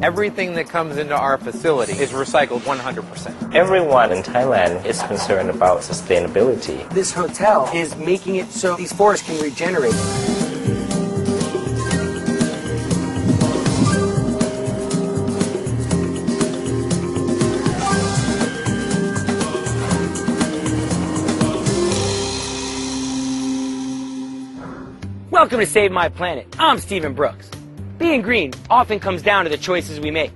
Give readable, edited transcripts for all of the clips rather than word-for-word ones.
Everything that comes into our facility is recycled 100%. Everyone in Thailand is concerned about sustainability. This hotel is making it so these forests can regenerate. Welcome to Save My Planet. I'm Stephen Brooks. Being green often comes down to the choices we make,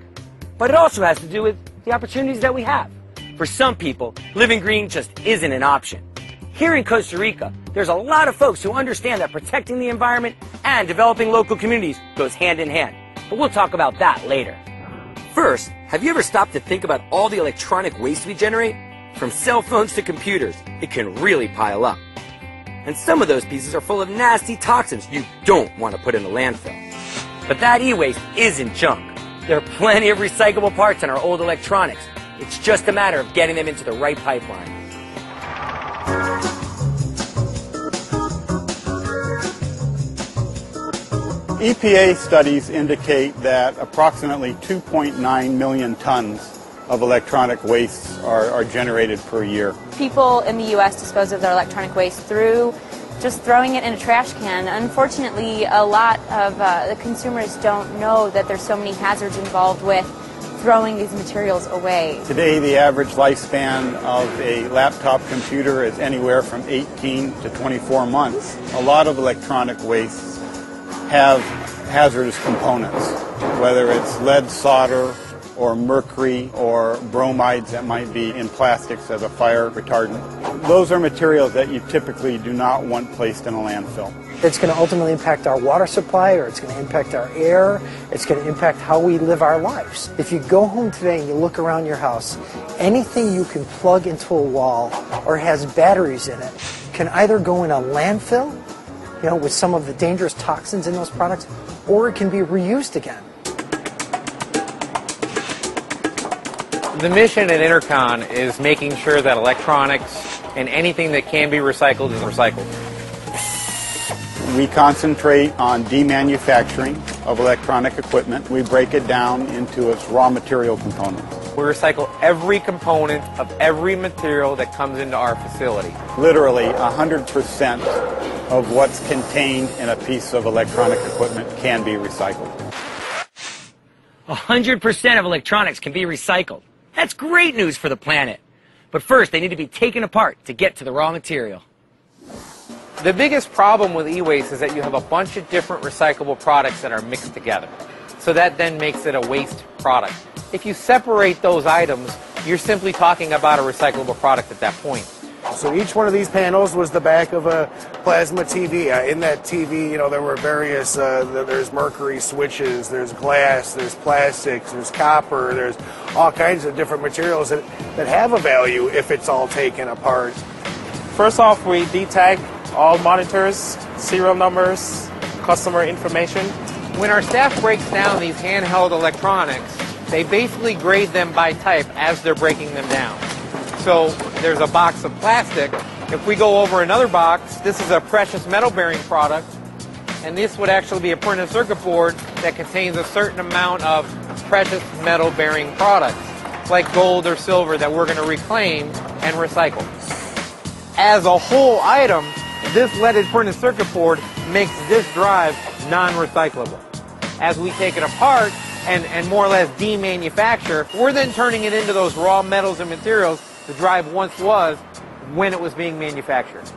but it also has to do with the opportunities that we have. For some people, living green just isn't an option. Here in Costa Rica, there's a lot of folks who understand that protecting the environment and developing local communities goes hand in hand, but we'll talk about that later. First, have you ever stopped to think about all the electronic waste we generate? From cell phones to computers, it can really pile up. And some of those pieces are full of nasty toxins you don't want to put in the landfill. But that e-waste isn't junk. There are plenty of recyclable parts in our old electronics. It's just a matter of getting them into the right pipeline. EPA studies indicate that approximately 2.9 million tons of electronic wastes are generated per year. People in the U.S. dispose of their electronic waste through just throwing it in a trash can. Unfortunately, a lot of the consumers don't know that there's so many hazards involved with throwing these materials away. Today, the average lifespan of a laptop computer is anywhere from 18 to 24 months. A lot of electronic wastes have hazardous components, whether it's lead solder or mercury or bromides that might be in plastics as a fire retardant. Those are materials that you typically do not want placed in a landfill. It's going to ultimately impact our water supply, or it's going to impact our air, it's going to impact how we live our lives. If you go home today and you look around your house, anything you can plug into a wall or has batteries in it can either go in a landfill, with some of the dangerous toxins in those products, or it can be reused again. The mission at Intercon is making sure that electronics and anything that can be recycled is recycled. We concentrate on demanufacturing of electronic equipment. We break it down into its raw material components. We recycle every component of every material that comes into our facility. Literally 100% of what's contained in a piece of electronic equipment can be recycled. 100% of electronics can be recycled. That's great news for the planet. But first, they need to be taken apart to get to the raw material. The biggest problem with e-waste is that you have a bunch of different recyclable products that are mixed together. So that then makes it a waste product. If you separate those items, you're simply talking about a recyclable product at that point. So each one of these panels was the back of a plasma TV. In that TV, there were various, there's mercury switches, there's glass, there's plastics, there's copper, there's all kinds of different materials that have a value if it's all taken apart. First off, we detect all monitors, serial numbers, customer information. When our staff breaks down these handheld electronics, they basically grade them by type as they're breaking them down. So there's a box of plastic. If we go over another box, this is a precious metal bearing product, and this would actually be a printed circuit board that contains a certain amount of precious metal bearing products, like gold or silver, that we're going to reclaim and recycle. As a whole item, this leaded printed circuit board makes this drive non-recyclable. As we take it apart and more or less demanufacture, we're then turning it into those raw metals and materials the drive once was when it was being manufactured.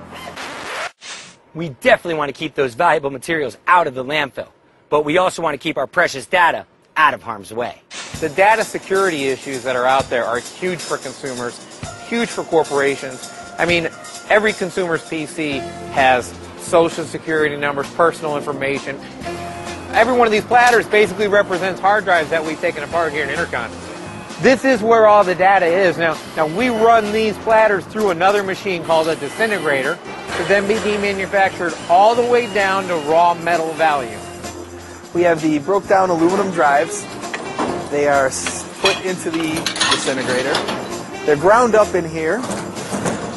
We definitely want to keep those valuable materials out of the landfill, but we also want to keep our precious data out of harm's way. The data security issues that are out there are huge for consumers, huge for corporations. I mean, every consumer's PC has social security numbers, personal information. Every one of these platters basically represents hard drives that we've taken apart here in Intercon. This is where all the data is. Now we run these platters through another machine called a disintegrator to then be demanufactured all the way down to raw metal value. We have the broke down aluminum drives. They are put into the disintegrator. They're ground up in here.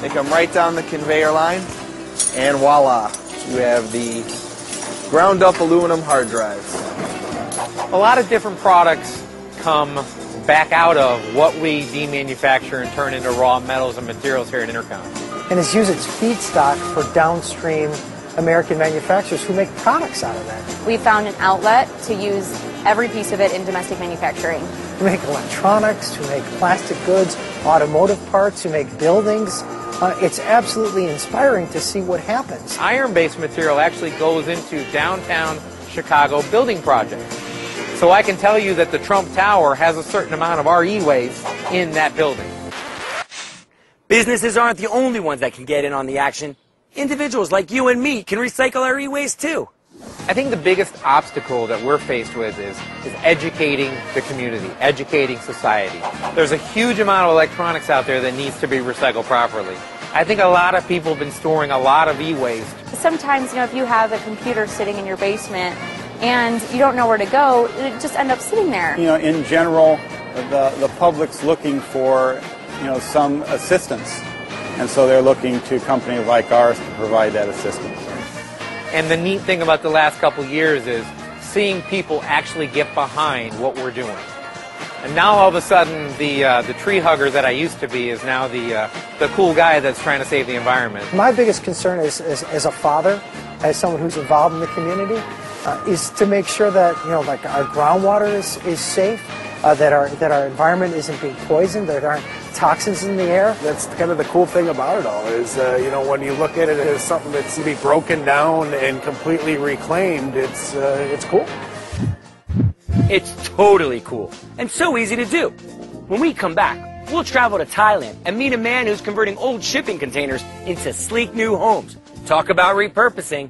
They come right down the conveyor line, and voila, you have the ground up aluminum hard drives. A lot of different products come back out of what we demanufacture and turn into raw metals and materials here at Intercon. And it's used its feedstock for downstream American manufacturers who make products out of that. We found an outlet to use every piece of it in domestic manufacturing. To make electronics, to make plastic goods, automotive parts, to make buildings. It's absolutely inspiring to see what happens. Iron-based material actually goes into downtown Chicago building projects. So I can tell you that the Trump Tower has a certain amount of our e-waste in that building. Businesses aren't the only ones that can get in on the action. Individuals like you and me can recycle our e-waste too. I think the biggest obstacle that we're faced with is educating the community, educating society. There's a huge amount of electronics out there that needs to be recycled properly. I think a lot of people have been storing a lot of e-waste. Sometimes, if you have a computer sitting in your basement and you don't know where to go, it just ends up sitting there. In general, the public's looking for, some assistance. And so they're looking to companies like ours to provide that assistance. And the neat thing about the last couple of years is seeing people actually get behind what we're doing. And now all of a sudden, the tree hugger that I used to be is now the cool guy that's trying to save the environment. My biggest concern is as a father, as someone who's involved in the community, is to make sure that our groundwater is safe, that our environment isn't being poisoned, that there aren't toxins in the air. That's kind of the cool thing about it all is, when you look at it as something that's to be broken down and completely reclaimed, it's cool. It's totally cool and so easy to do. When we come back, we'll travel to Thailand and meet a man who's converting old shipping containers into sleek new homes. Talk about repurposing.